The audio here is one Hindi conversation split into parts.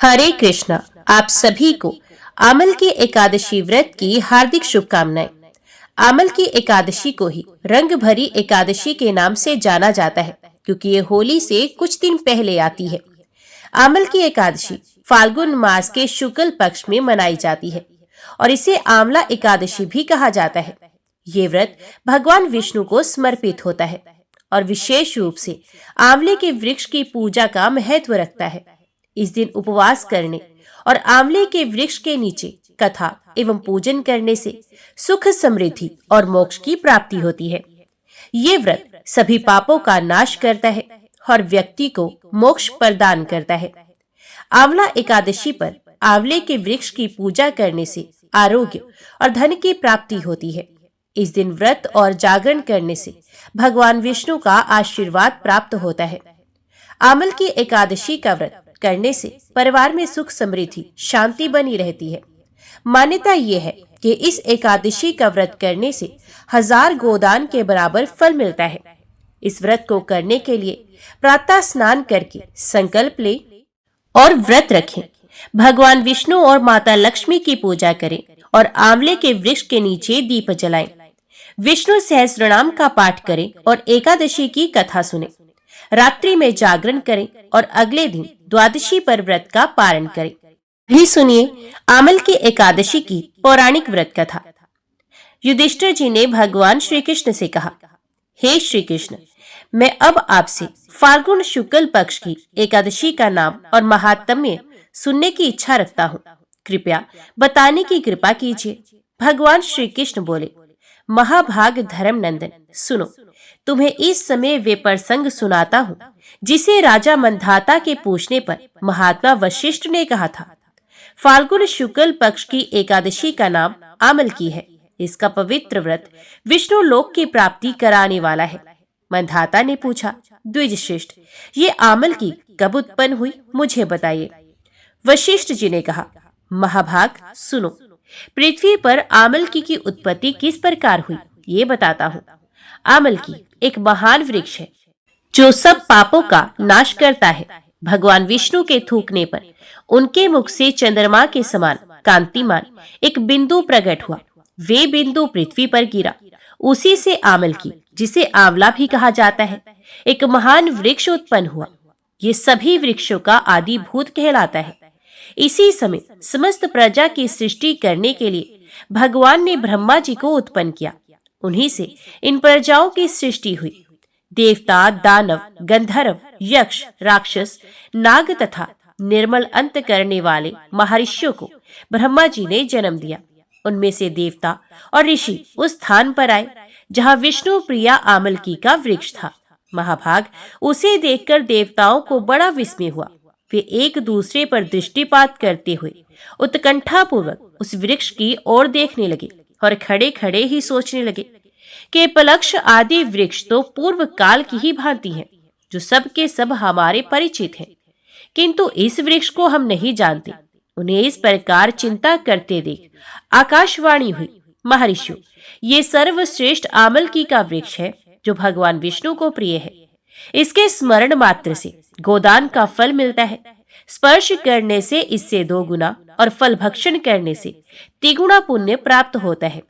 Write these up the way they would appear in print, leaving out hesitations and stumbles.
हरे कृष्णा। आप सभी को आमल की एकादशी व्रत की हार्दिक शुभकामनाएं। आमल की एकादशी को ही रंग भरी एकादशी के नाम से जाना जाता है, क्योंकि ये होली से कुछ दिन पहले आती है। आमल की एकादशी फाल्गुन मास के शुक्ल पक्ष में मनाई जाती है और इसे आंवला एकादशी भी कहा जाता है। ये व्रत भगवान विष्णु को समर्पित होता है और विशेष रूप से आंवले के वृक्ष की पूजा का महत्व रखता है। इस दिन उपवास करने और आंवले के वृक्ष के नीचे कथा एवं पूजन करने से सुख, समृद्धि और मोक्ष की प्राप्ति होती है। ये व्रत सभी पापों का नाश करता है और व्यक्ति को मोक्ष प्रदान करता है। आंवला एकादशी पर आंवले के वृक्ष की पूजा करने से आरोग्य और धन की प्राप्ति होती है। इस दिन व्रत और जागरण करने से भगवान विष्णु का आशीर्वाद प्राप्त होता है। आमल की एकादशी का व्रत करने से परिवार में सुख, समृद्धि, शांति बनी रहती है। मान्यता ये है कि इस एकादशी का व्रत करने से 1000 गोदान के बराबर फल मिलता है। इस व्रत को करने के लिए प्रातः स्नान करके संकल्प ले और व्रत रखें। भगवान विष्णु और माता लक्ष्मी की पूजा करें और आंवले के वृक्ष के नीचे दीप जलाएं। विष्णु सहस्त्रनाम का पाठ करें और एकादशी की कथा सुनें। रात्रि में जागरण करें और अगले दिन द्वादशी पर व्रत का पारण करें। भी सुनिए आमल की एकादशी की पौराणिक व्रत कथा। युधिष्ठिर जी ने भगवान श्री कृष्ण से कहा, हे श्री कृष्ण, मैं अब आपसे फाल्गुन शुक्ल पक्ष की एकादशी का नाम और महात्म्य सुनने की इच्छा रखता हूँ। कृपया बताने की कृपा कीजिए। भगवान श्री कृष्ण बोले, महाभाग धर्म नंदन, सुनो, तुम्हें इस समय वे प्रसंग सुनाता हूँ जिसे राजा मंधाता के पूछने पर महात्मा वशिष्ठ ने कहा था। फाल्गुन शुक्ल पक्ष की एकादशी का नाम आमल की है। इसका पवित्र व्रत विष्णु लोक की प्राप्ति कराने वाला है। मंधाता ने पूछा, द्विजश्रेष्ठ, ये आमल की कब उत्पन्न हुई, मुझे बताइए। वशिष्ठ जी ने कहा, महाभाग सुनो, पृथ्वी पर आमल की उत्पत्ति किस प्रकार हुई ये बताता हूँ। आमल की एक महान वृक्ष है जो सब पापों का नाश करता है। भगवान विष्णु के थूकने पर उनके मुख से चंद्रमा के समान कांतिमान एक बिंदु प्रकट हुआ। वे बिंदु पृथ्वी पर गिरा। उसी से आमल की, जिसे आंवला भी कहा जाता है, एक महान वृक्ष उत्पन्न हुआ। ये सभी वृक्षों का आदि भूत कहलाता है। इसी समय समस्त प्रजा की सृष्टि करने के लिए भगवान ने ब्रह्मा जी को उत्पन्न किया। उन्हीं से इन प्रजाओं की सृष्टि हुई। देवता, दानव, गंधर्व, यक्ष, राक्षस, नाग तथा निर्मल अंत करने वाले महर्षियों को ब्रह्मा जी ने जन्म दिया। उनमें से देवता और ऋषि उस स्थान पर आए जहाँ विष्णु प्रिया आमलकी का वृक्ष था। महाभाग, उसे देखकर देवताओं को बड़ा विस्मय हुआ। वे एक दूसरे पर दृष्टिपात करते हुए उत्कंठा पूर्वक उस वृक्ष की ओर देखने लगे और खड़े खड़े ही सोचने लगे कि पलक्ष आदि वृक्ष तो पूर्व काल की ही भांति हैं, जो सब के सब हमारे परिचित हैं, किंतु इस वृक्ष को हम नहीं जानते। उन्हें इस प्रकार चिंता करते देख आकाशवाणी हुई, महर्षियों, ये सर्वश्रेष्ठ आमलकी का वृक्ष है जो भगवान विष्णु को प्रिय है। इसके स्मरण मात्र से गोदान का फल मिलता है। स्पर्श करने से इससे 2 गुना और फल भक्षण करने से 3 गुना पुण्य प्राप्त होता है।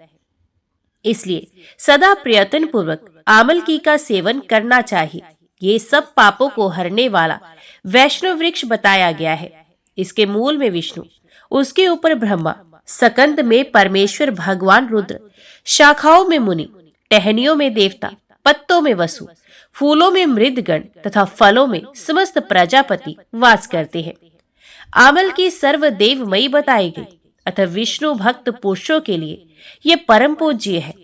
इसलिए सदा प्रयत्न पूर्वक आमलकी का सेवन करना चाहिए। ये सब पापों को हरने वाला वैष्णव वृक्ष बताया गया है। इसके मूल में विष्णु, उसके ऊपर ब्रह्मा, सकंद में परमेश्वर भगवान रुद्र, शाखाओं में मुनि, टहनियों में देवता, पत्तों में वसु, फूलों में मृदगण तथा फलों में समस्त प्रजापति वास करते हैं। आमल की सर्वदेवमयी बताई गई, अतः विष्णु भक्त पुरुषों के लिए ये परम पूज्य है।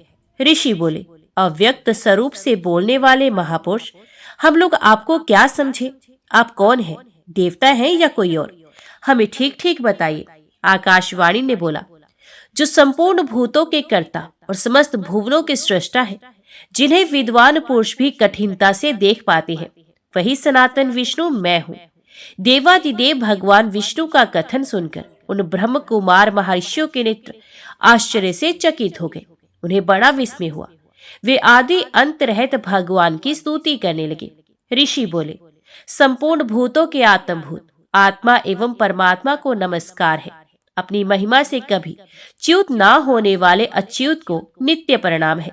ऋषि बोले, अव्यक्त स्वरूप से बोलने वाले महापुरुष, हम लोग आपको क्या समझे? आप कौन हैं? देवता हैं या कोई और? हमें ठीक ठीक बताइए। आकाशवाणी ने बोला, जो संपूर्ण भूतों के कर्ता और समस्त भुवनों के सृष्टा है, जिन्हें विद्वान पुरुष भी कठिनता से देख पाते हैं, वही सनातन विष्णु मैं हूँ। देवादिदेव भगवान विष्णु का कथन सुनकर उन ब्रह्म कुमार महर्षियों के नेत्र आश्चर्य से चकित हो गए। उन्हें बड़ा विस्मय हुआ। वे आदि अंत रहित भगवान की स्तुति करने लगे। ऋषि बोले, संपूर्ण भूतों के आत्मभूत आत्मा एवं परमात्मा को नमस्कार है। अपनी महिमा से कभी च्युत ना होने वाले अच्युत को नित्य प्रणाम है।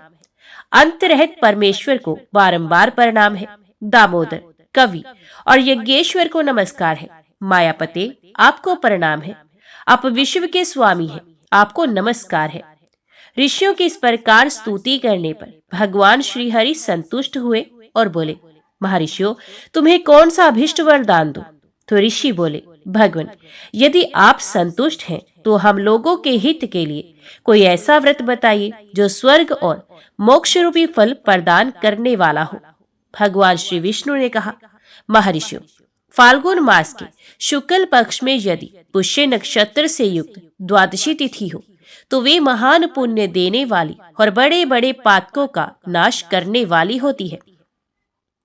अंतरहित परमेश्वर को बारंबार प्रणाम है। दामोदर, कवि और यज्ञेश्वर को नमस्कार है। मायापते, आपको प्रणाम है। आप विश्व के स्वामी हैं, आपको नमस्कार है। ऋषियों की इस प्रकार स्तुति करने पर भगवान श्री हरि संतुष्ट हुए और बोले, महर्षियों, तुम्हें कौन सा अभिष्ट वरदान दूं? तो ऋषि बोले, भगवान, यदि आप संतुष्ट हैं तो हम लोगों के हित के लिए कोई ऐसा व्रत बताइए जो स्वर्ग और मोक्ष रूपी फल प्रदान करने वाला हो। भगवान श्री विष्णु ने कहा, महर्षियों, फाल्गुन मास के शुक्ल पक्ष में यदि पुष्य नक्षत्र से युक्त द्वादशी तिथि हो तो वे महान पुण्य देने वाली और बड़े बड़े पातकों का नाश करने वाली होती है।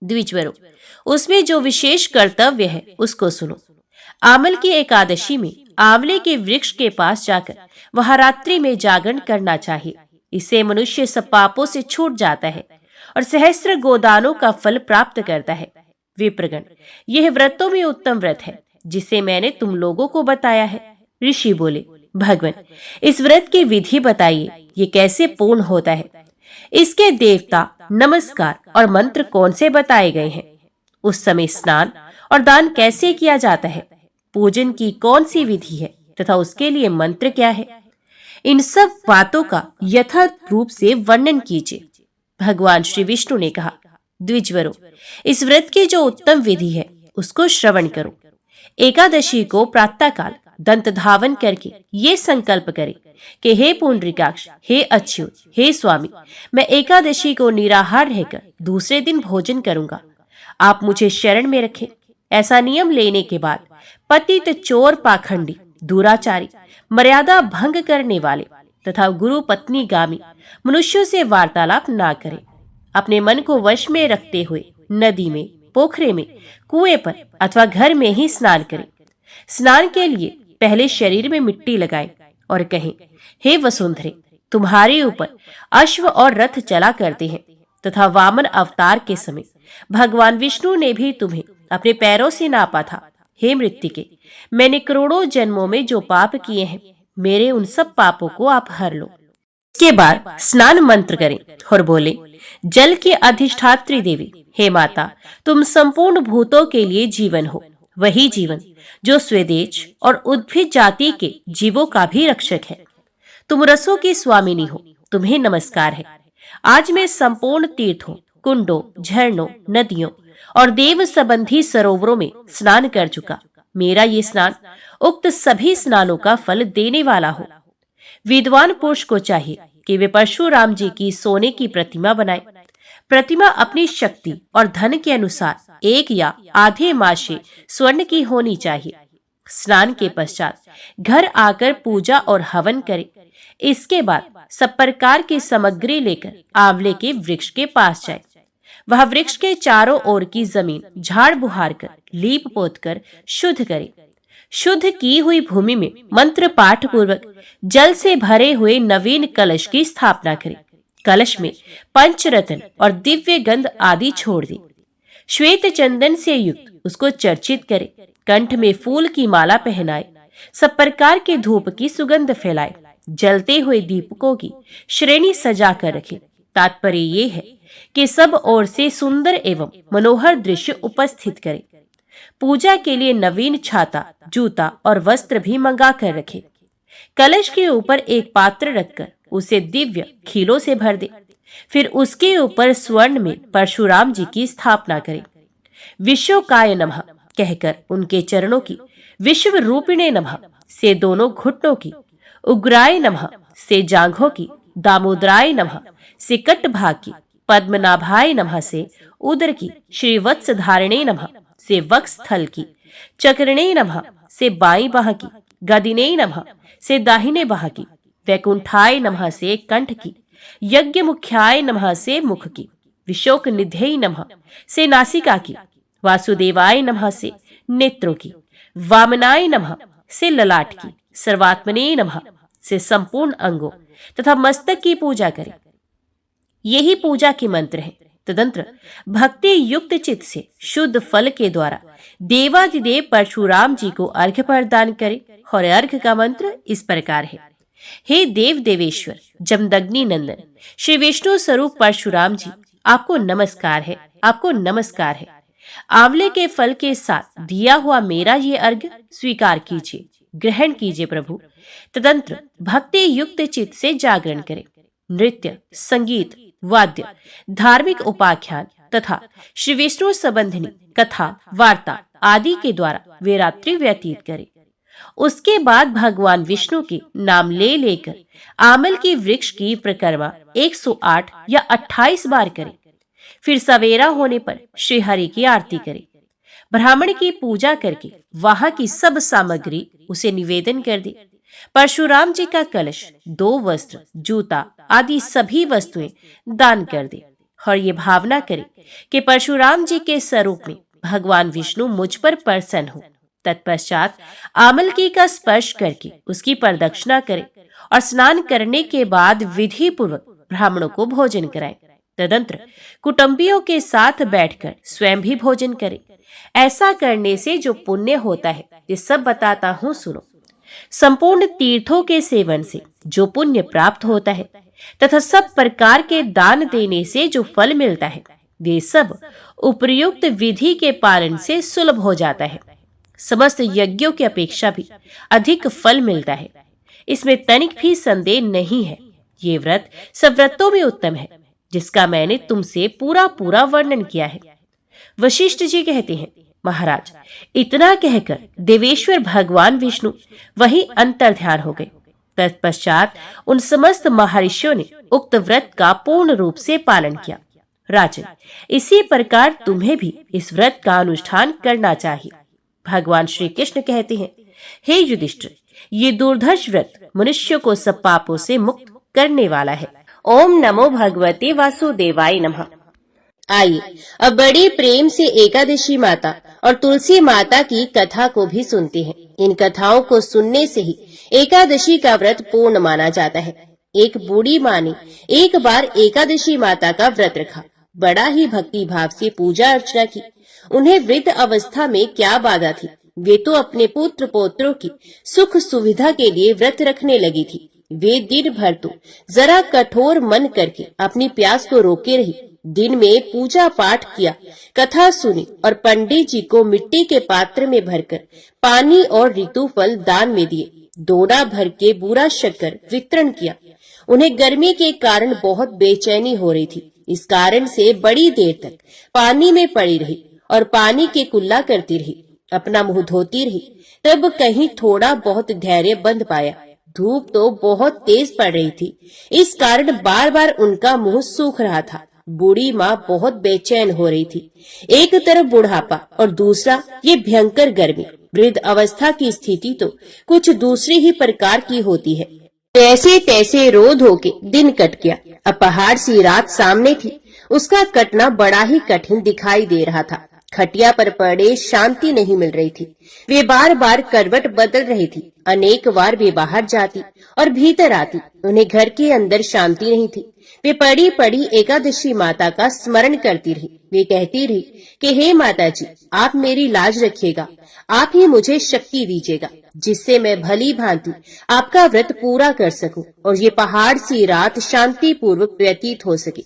द्विजवरों, उसमें जो विशेष कर्तव्य है उसको सुनो। आमल की एकादशी में आंवले के वृक्ष के पास जाकर वहां रात्रि में जागरण करना चाहिए। इससे मनुष्य सब पापों से छूट जाता है और सहस्त्र गोदानों का फल प्राप्त करता है। विप्रगण, यह व्रतों में उत्तम व्रत है जिसे मैंने तुम लोगों को बताया है। ऋषि बोले, भगवान, इस व्रत की विधि बताइए, ये कैसे पूर्ण होता है? इसके देवता, नमस्कार और मंत्र कौन से बताए गए हैं? उस समय स्नान और दान कैसे किया जाता है? पूजन की कौन सी विधि है तथा उसके लिए मंत्र क्या है? इन सब बातों का यथार्थ रूप से वर्णन कीजिए। भगवान श्री विष्णु ने कहा, द्विजवरों, इस व्रत की जो उत्तम विधि है उसको श्रवण करो। एकादशी को प्रातःकाल दंत धावन करके ये संकल्प करे कि हे पुंडरीकाक्ष, हे अच्युत, हे स्वामी, मैं एकादशी को निराहार रहकर दूसरे दिन भोजन करूंगा। आप मुझे शरण में रखें। ऐसा नियम लेने के बाद पतित, चोर, पाखंडी, दुराचारी, मर्यादा भंग करने वाले तथा गुरु पत्नी गामी मनुष्यों से वार्तालाप ना करें। अपने मन को वश में रखते हुए नदी में, पोखरे में, कुएं पर अथवा घर में ही स्नान करें। स्नान के लिए पहले शरीर में मिट्टी लगाएं और कहें, हे वसुंधरे, तुम्हारे ऊपर अश्व और रथ चला करते हैं तथा वामन अवतार के समय भगवान विष्णु ने भी तुम्हें अपने पैरों से नापा था। हे मृत्तिके, मैंने करोड़ों जन्मों में जो पाप किए हैं, मेरे उन सब पापों को आप हर लो। इसके बाद स्नान मंत्र करें और बोले, जल की अधिष्ठात्री देवी, हे माता, तुम संपूर्ण भूतों के लिए जीवन हो, वही जीवन जो स्वदेश और उद्भिद जाति के जीवों का भी रक्षक है। तुम रसों की स्वामिनी हो, तुम्हें नमस्कार है। आज मैं संपूर्ण तीर्थों, कुंडों, झरनों, नदियों और देव संबंधी सरोवरों में स्नान कर चुका। मेरा ये स्नान उक्त सभी स्नानों का फल देने वाला हो। विद्वान पुरुष को चाहिए कि वे परशुराम जी की सोने की प्रतिमा बनाए। प्रतिमा अपनी शक्ति और धन के अनुसार 1 या आधे मासे स्वर्ण की होनी चाहिए। स्नान के पश्चात घर आकर पूजा और हवन करें। इसके बाद सब प्रकार की सामग्री लेकर आंवले के वृक्ष के पास जाए। वह वृक्ष के चारों ओर की जमीन झाड़ बुहार कर, लीप पोत कर शुद्ध करे। शुद्ध की हुई भूमि में मंत्र पाठ पूर्वक जल से भरे हुए नवीन कलश की स्थापना करें। कलश में पंचरत्न और दिव्य गंध आदि छोड़ दे। श्वेत चंदन से युक्त उसको चर्चित करे। कंठ में फूल की माला पहनाए। सब प्रकार के धूप की सुगंध फैलाए। जलते हुए दीपकों की श्रेणी सजा कर रखे। तात्पर्य ये है कि सब ओर से सुंदर एवं मनोहर दृश्य उपस्थित करे। पूजा के लिए नवीन छाता, जूता और वस्त्र भी मंगा कर रखे। कलश के ऊपर एक पात्र रखकर उसे दिव्य खीलों से भर दे। फिर उसके ऊपर स्वर्ण में परशुराम जी की स्थापना करें। विश्वकाय नमः कहकर उनके चरणों की, विश्व रूपिणे नमः से दोनों घुटनों की, उग्राय नमः से जांघों की, दामोदराय नमः से कट भाग की, पद्मनाभाय नमः से उदर की, श्रीवत्स धारणे नमः से वक्ष स्थल की, चक्रणे नमः से बाईं बाह की, गदिने नमः से दाहिने बाह की, वैकुंठाय नमः से कंठ की, यज्ञ मुख्याय नमः से मुख की, विशोक निधेय नमः से नासिका की, वासुदेवाय नमः से नेत्रों की, वामनाय नमः से ललाट की, सर्वात्मने नमः से संपूर्ण अंगों तथा मस्तक की पूजा करें। यही पूजा के मंत्र है। तदंतर भक्ति युक्त चित्त से शुद्ध फल के द्वारा देवादिदेव परशुराम जी को अर्घ्य प्रदान करे। और अर्घ्य का मंत्र इस प्रकार है। हे देव देवेश्वर जमदग्नि नंदन श्री विष्णु स्वरूप परशुराम जी, आपको नमस्कार है, आपको नमस्कार है। आंवले के फल के साथ दिया हुआ मेरा ये अर्घ्य स्वीकार कीजिए, ग्रहण कीजिए प्रभु। तदंतर भक्ति युक्त चित्त से जागरण करें। नृत्य, संगीत, वाद्य, धार्मिक उपाख्यान तथा श्री विष्णु संबंधिनी कथा, वार्ता आदि के द्वारा वे रात्रि व्यतीत करें। उसके बाद भगवान विष्णु के नाम ले लेकर आमल की वृक्ष की परिक्रमा 108 या 28 बार करें। फिर सवेरा होने पर श्री हरि की आरती करें। ब्राह्मण की पूजा करके वहां की सब सामग्री उसे निवेदन कर दे। परशुराम जी का कलश, 2 वस्त्र, जूता आदि सभी वस्तुएं दान कर दे और ये भावना करे कि परशुराम जी के स्वरूप में भगवान विष्णु मुझ पर प्रसन्न हो। तत्पश्चात आमलकी का स्पर्श करके उसकी प्रदक्षिणा करे और स्नान करने के बाद विधि पूर्वक ब्राह्मणों को भोजन कराए। तदंतर कुटुंबियों के साथ बैठकर स्वयं भी भोजन करे। ऐसा करने से जो पुण्य होता है ये सब बताता हूँ, सुनो। संपूर्ण तीर्थों के सेवन से जो पुण्य प्राप्त होता है तथा सब प्रकार के दान देने से जो फल मिलता है, वे सब उपयुक्त विधि के पालन से सुलभ हो जाता है। समस्त यज्ञों की अपेक्षा भी अधिक फल मिलता है, इसमें तनिक भी संदेह नहीं है। ये व्रत सब व्रतों में उत्तम है, जिसका मैंने तुमसे पूरा वर्णन किया है। वशिष्ठ जी कहते हैं, महाराज, इतना कहकर देवेश्वर भगवान विष्णु वहीं अंतर्ध्यान हो गए। तत्पश्चात उन समस्त महर्षियों ने उक्त व्रत का पूर्ण रूप से पालन किया। राजन, इसी प्रकार तुम्हें भी इस व्रत का अनुष्ठान करना चाहिए। भगवान श्री कृष्ण कहते हैं, हे युधिष्ठिर, ये दुर्धर्ष व्रत मनुष्य को सब पापों से मुक्त करने वाला है। ओम नमो भगवते वासुदेवाय नमः। आइए अब बड़ी प्रेम से एकादशी माता और तुलसी माता की कथा को भी सुनते हैं। इन कथाओं को सुनने से ही एकादशी का व्रत पूर्ण माना जाता है। एक बूढ़ी माँ ने एक बार एकादशी माता का व्रत रखा। बड़ा ही भक्ति भाव से पूजा अर्चना की। उन्हें वृद्ध अवस्था में क्या बाधा थी, वे तो अपने पुत्र पौत्रों की सुख सुविधा के लिए व्रत रखने लगी थी। वे दिन भर तो जरा कठोर मन करके अपनी प्यास को रोके रही। दिन में पूजा पाठ किया, कथा सुनी और पंडित जी को मिट्टी के पात्र में भरकर पानी और ऋतु फल दान में दिए। दोड़ा भर के बूरा शक्कर वितरण किया। उन्हें गर्मी के कारण बहुत बेचैनी हो रही थी। इस कारण से बड़ी देर तक पानी में पड़ी रही और पानी के कुल्ला करती रही, अपना मुंह धोती रही। तब कहीं थोड़ा बहुत धैर्य बंध पाया। धूप तो बहुत तेज पड़ रही थी, इस कारण बार बार उनका मुंह सूख रहा था। बूढ़ी माँ बहुत बेचैन हो रही थी। एक तरफ बुढ़ापा और दूसरा ये भयंकर गर्मी। वृद्ध अवस्था की स्थिति तो कुछ दूसरी ही प्रकार की होती है। तैसे तैसे रो धो के दिन कट गया। अब पहाड़ सी रात सामने थी। उसका कटना बड़ा ही कठिन दिखाई दे रहा था। खटिया पर पड़े शांति नहीं मिल रही थी। वे बार बार करवट बदल रही थी। अनेक बार वे बाहर जाती और भीतर आती। उन्हें घर के अंदर शांति नहीं थी। वे पड़ी पड़ी एकादशी माता का स्मरण करती रही। वे कहती रही कि हे माता जी, आप मेरी लाज रखिएगा, आप ही मुझे शक्ति दीजिएगा, जिससे मैं भली भांति आपका व्रत पूरा कर सकूं और ये पहाड़ सी रात शांति पूर्वक व्यतीत हो सके।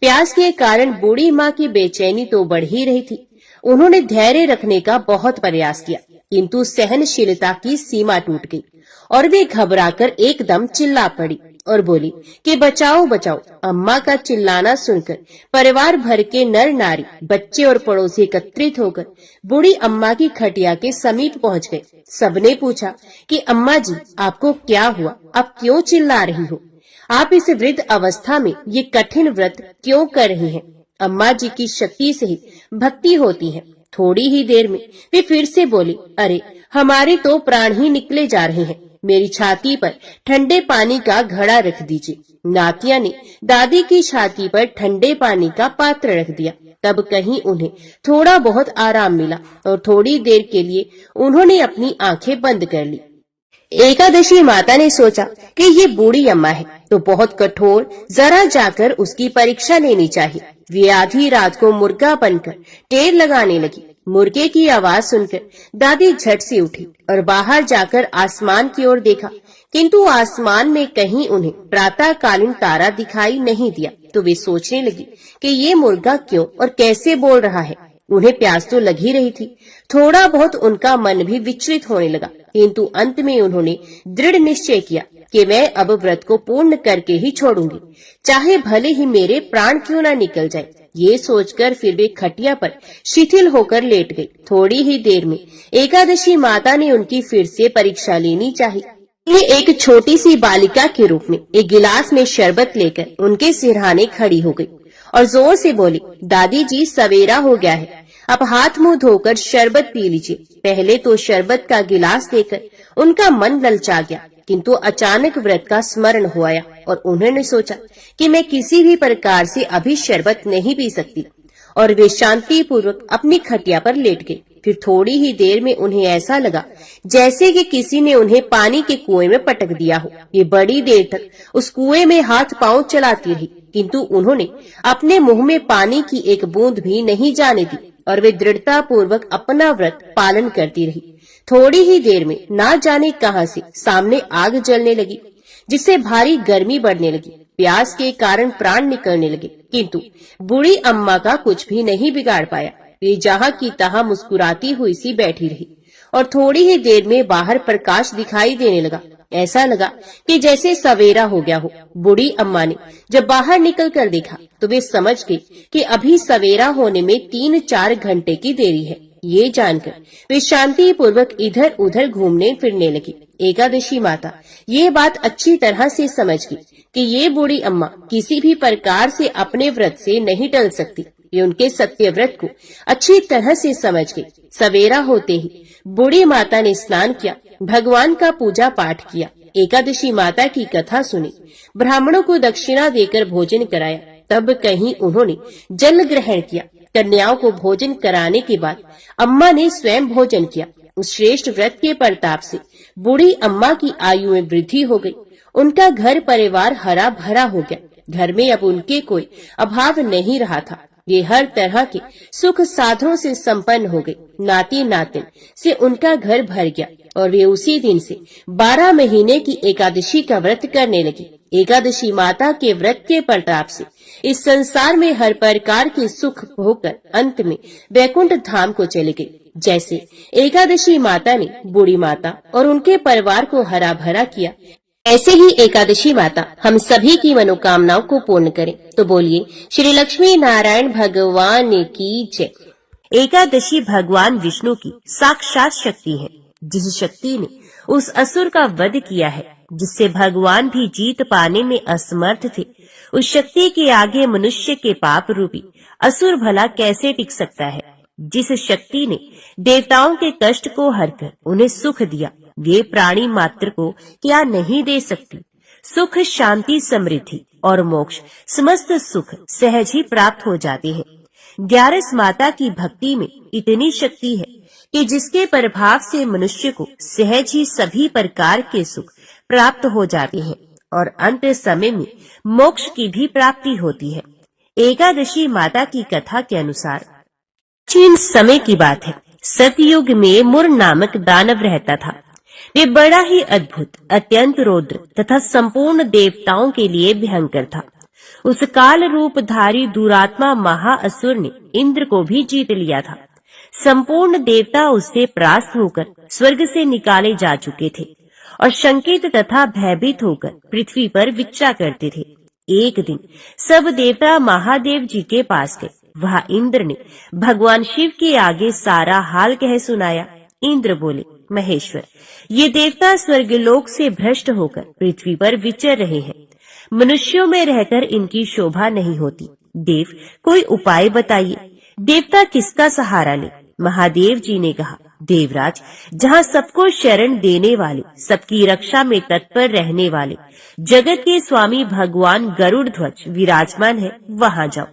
प्यास के कारण बूढ़ी माँ की बेचैनी तो बढ़ ही रही थी। उन्होंने धैर्य रखने का बहुत प्रयास किया, किंतु सहनशीलता की सीमा टूट गई और वे घबराकर एकदम चिल्ला पड़ी और बोली कि बचाओ बचाओ। अम्मा का चिल्लाना सुनकर परिवार भर के नर नारी, बच्चे और पड़ोसी एकत्रित होकर बूढ़ी अम्मा की खटिया के समीप पहुंच गए। सबने पूछा कि अम्मा जी, आपको क्या हुआ, आप क्यों चिल्ला रही हो, आप इस वृद्ध अवस्था में ये कठिन व्रत क्यों कर रही हैं? अम्मा जी की शक्ति से ही भक्ति होती है। थोड़ी ही देर में वे फिर से बोली, अरे हमारे तो प्राण ही निकले जा रहे हैं, मेरी छाती पर ठंडे पानी का घड़ा रख दीजिए। नातिया ने दादी की छाती पर ठंडे पानी का पात्र रख दिया। तब कहीं उन्हें थोड़ा बहुत आराम मिला और थोड़ी देर के लिए उन्होंने अपनी आंखें बंद कर ली। एकादशी माता ने सोचा कि ये बूढ़ी अम्मा है तो बहुत कठोर, जरा जाकर उसकी परीक्षा लेनी चाहिए। वे आधी रात को मुर्गा बनकर टेर लगाने लगी। मुर्गे की आवाज सुनकर दादी झट से उठी और बाहर जाकर आसमान की ओर देखा, किंतु आसमान में कहीं उन्हें प्रातःकालीन तारा दिखाई नहीं दिया। तो वे सोचने लगी कि ये मुर्गा क्यों और कैसे बोल रहा है। उन्हें प्यास तो लगी रही थी। थोड़ा बहुत उनका मन भी विचलित होने लगा, किंतु अंत में उन्होंने दृढ़ निश्चय किया कि मैं अब व्रत को पूर्ण करके ही छोड़ूंगी, चाहे भले ही मेरे प्राण क्यों न निकल जाए। ये सोचकर फिर वे खटिया पर शिथिल होकर लेट गई। थोड़ी ही देर में एकादशी माता ने उनकी फिर से परीक्षा लेनी चाहिए। ये एक छोटी सी बालिका के रूप में एक गिलास में शरबत लेकर उनके सिरहाने खड़ी हो गई और जोर से बोली, दादी जी सवेरा हो गया है, अब हाथ मुंह धोकर शरबत पी लीजिए। पहले तो शरबत का गिलास देकर उनका मन ललचा गया, किंतु अचानक व्रत का स्मरण हो आया और उन्होंने सोचा कि मैं किसी भी प्रकार से अभी शरबत नहीं पी सकती, और वे शांति पूर्वक अपनी खटिया पर लेट गई। फिर थोड़ी ही देर में उन्हें ऐसा लगा जैसे कि किसी ने उन्हें पानी के कुएं में पटक दिया हो। ये बड़ी देर तक उस कुएं में हाथ पांव चलाती रही, किंतु उन्होंने अपने मुंह में पानी की एक बूंद भी नहीं जाने दी और वे दृढ़ता पूर्वक अपना व्रत पालन करती रही। थोड़ी ही देर में ना जाने कहां से सामने आग जलने लगी, जिससे भारी गर्मी बढ़ने लगी। प्यास के कारण प्राण निकलने लगे, किंतु बूढ़ी अम्मा का कुछ भी नहीं बिगाड़ पाया। वे जहां की तहां मुस्कुराती हुई सी बैठी रही और थोड़ी ही देर में बाहर प्रकाश दिखाई देने लगा। ऐसा लगा कि जैसे सवेरा हो गया हो। बूढ़ी अम्मा ने जब बाहर निकल कर देखा तो वे समझ गई कि अभी सवेरा होने में 3-4 घंटे की देरी है। ये जानकर वे शांति पूर्वक इधर उधर घूमने फिरने लगी। एकादशी माता ये बात अच्छी तरह से समझ गई कि ये बूढ़ी अम्मा किसी भी प्रकार से अपने व्रत से नहीं टल सकती। वे उनके सत्य व्रत को अच्छी तरह से समझ गई। सवेरा होते ही बूढ़ी माता ने स्नान किया, भगवान का पूजा पाठ किया, एकादशी माता की कथा सुनी, ब्राह्मणों को दक्षिणा देकर भोजन कराया। तब कहीं उन्होंने जल ग्रहण किया। कन्याओं को भोजन कराने के बाद अम्मा ने स्वयं भोजन किया। उस श्रेष्ठ व्रत के प्रताप से बूढ़ी अम्मा की आयु में वृद्धि हो गई। उनका घर परिवार हरा भरा हो गया। घर में अब उनके कोई अभाव नहीं रहा था। वे हर तरह के सुख साधनों से संपन्न हो गए। नाती नातिन से उनका घर भर गया और वे उसी दिन से 12 महीने की एकादशी का व्रत करने लगी। एकादशी माता के व्रत के प्रताप से इस संसार में हर प्रकार के सुख भोगकर अंत में वैकुंठ धाम को चले गई। जैसे एकादशी माता ने बूढ़ी माता और उनके परिवार को हरा भरा किया, ऐसे ही एकादशी माता हम सभी की मनोकामनाओं को पूर्ण करे। तो बोलिए श्री लक्ष्मी नारायण भगवान की जय। एकादशी भगवान विष्णु की साक्षात शक्ति है, जिस शक्ति ने उस असुर का वध किया है, जिससे भगवान भी जीत पाने में असमर्थ थे। उस शक्ति के आगे मनुष्य के पाप रूपी असुर भला कैसे टिक सकता है। जिस शक्ति ने देवताओं के कष्ट को हरकर उन्हें सुख दिया, वे प्राणी मात्र को क्या नहीं दे सकती। सुख, शांति, समृद्धि और मोक्ष समस्त सुख सहज ही प्राप्त हो जाते हैं। 11 माता की भक्ति में इतनी शक्ति है कि जिसके प्रभाव से मनुष्य को सहज ही सभी प्रकार के सुख प्राप्त हो जाते हैं और अंत समय में मोक्ष की भी प्राप्ति होती है। एकादशी माता की कथा के अनुसार प्राचीन समय की बात है। सतयुग में मुर नामक दानव रहता था। वे बड़ा ही अद्भुत, अत्यंत रौद्र तथा संपूर्ण देवताओं के लिए भयंकर था। उस काल रूपधारी दुरात्मा महाअसुर ने इंद्र को भी जीत लिया था। संपूर्ण देवता उससे परास्त होकर स्वर्ग से निकाले जा चुके थे और शंकित तथा भयभीत होकर पृथ्वी पर विचरा करते थे। एक दिन सब देवता महादेव जी के पास गए। वह इंद्र ने भगवान शिव के आगे सारा हाल कह सुनाया। इंद्र बोले, महेश्वर, ये देवता स्वर्गलोक से भ्रष्ट होकर पृथ्वी पर विचर रहे हैं। मनुष्यों में रहकर इनकी शोभा नहीं होती। देव, कोई उपाय बताइए। देवता किसका सहारा ले? महादेव जी ने कहा, देवराज, जहाँ सबको शरण देने वाले, सबकी रक्षा में तत्पर रहने वाले जगत के स्वामी भगवान गरुड़ ध्वज विराजमान है, वहाँ जाओ।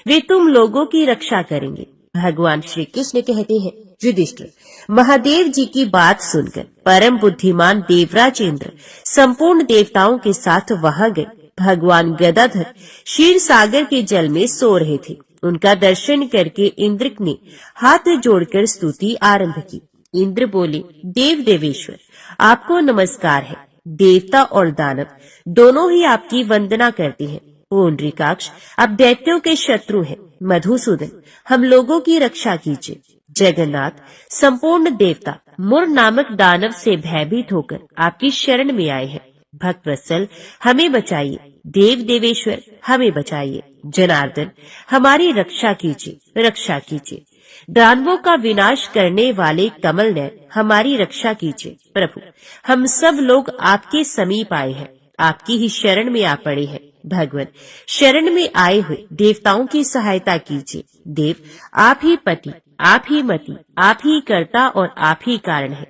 वे तुम लोगों की रक्षा करेंगे। भगवान श्री कृष्ण कहते हैं, युधिष्ठिर, महादेव जी की बात सुनकर परम बुद्धिमान देवराज इंद्र संपूर्ण देवताओं के साथ वहां गए। भगवान गदाधर क्षीर सागर के जल में सो रहे थे। उनका दर्शन करके इंद्र ने हाथ जोड़कर स्तुति आरंभ की। इंद्र बोले, देव देवेश्वर, आपको नमस्कार है। देवता और दानव दोनों ही आपकी वंदना करते हैं। पुंडरीकाक्ष, आप दैत्यों के शत्रु हैं। मधुसूदन, हम लोगों की रक्षा कीजिए। जगन्नाथ, संपूर्ण देवता मुर नामक दानव से भयभीत होकर आपकी शरण में आए हैं। भक्तवत्सल, हमें बचाइए। देव देवेश्वर, हमें बचाइए। जनार्दन, हमारी रक्षा कीजिए, रक्षा कीजिए। दानवों का विनाश करने वाले कमल नयन, हमारी रक्षा कीजिए। प्रभु, हम सब लोग आपके समीप आए हैं, आपकी ही शरण में आ पड़े हैं। भगवान, शरण में आए हुए देवताओं की सहायता कीजिए। देव, आप ही पति, आप ही मति, आप ही कर्ता और आप ही कारण है।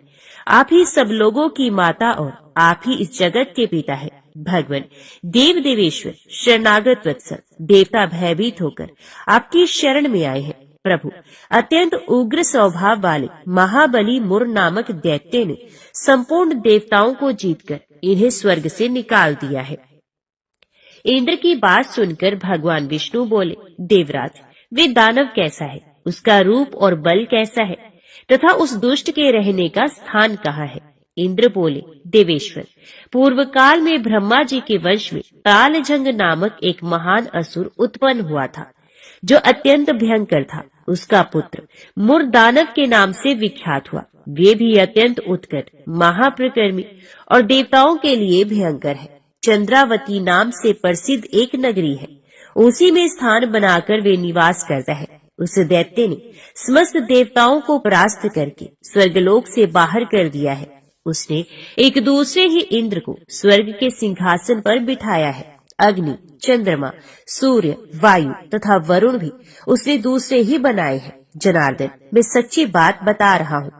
आप ही सब लोगों की माता और आप ही इस जगत के पिता है। भगवान, देव देवेश्वर, शरणागत वत्सल, देवता भयभीत होकर आपकी शरण में आए हैं। प्रभु, अत्यंत उग्र स्वभाव वाले महाबली मुर नामक दैत्य ने संपूर्ण देवताओं को जीतकर इन्हें स्वर्ग से निकाल दिया है। इंद्र की बात सुनकर भगवान विष्णु बोले, देवराज, वे दानव कैसा है, उसका रूप और बल कैसा है, तथा उस दुष्ट के रहने का स्थान कहाँ है? इंद्र बोले, देवेश्वर, पूर्व काल में ब्रह्मा जी के वंश में तालजंग नामक एक महान असुर उत्पन्न हुआ था, जो अत्यंत भयंकर था। उसका पुत्र मुर दानव के नाम से विख्यात हुआ। वे भी अत्यंत उत्कट, महाप्रकर्मी और देवताओं के लिए भयंकर है। चंद्रावती नाम से प्रसिद्ध एक नगरी है, उसी में स्थान बनाकर वे निवास करता है। उस दैत्य ने समस्त देवताओं को परास्त करके स्वर्गलोक से बाहर कर दिया है। उसने एक दूसरे ही इंद्र को स्वर्ग के सिंहासन पर बिठाया है। अग्नि, चंद्रमा, सूर्य, वायु तथा वरुण भी उसने दूसरे ही बनाए हैं। जनार्दन, मैं सच्ची बात बता रहा हूँ,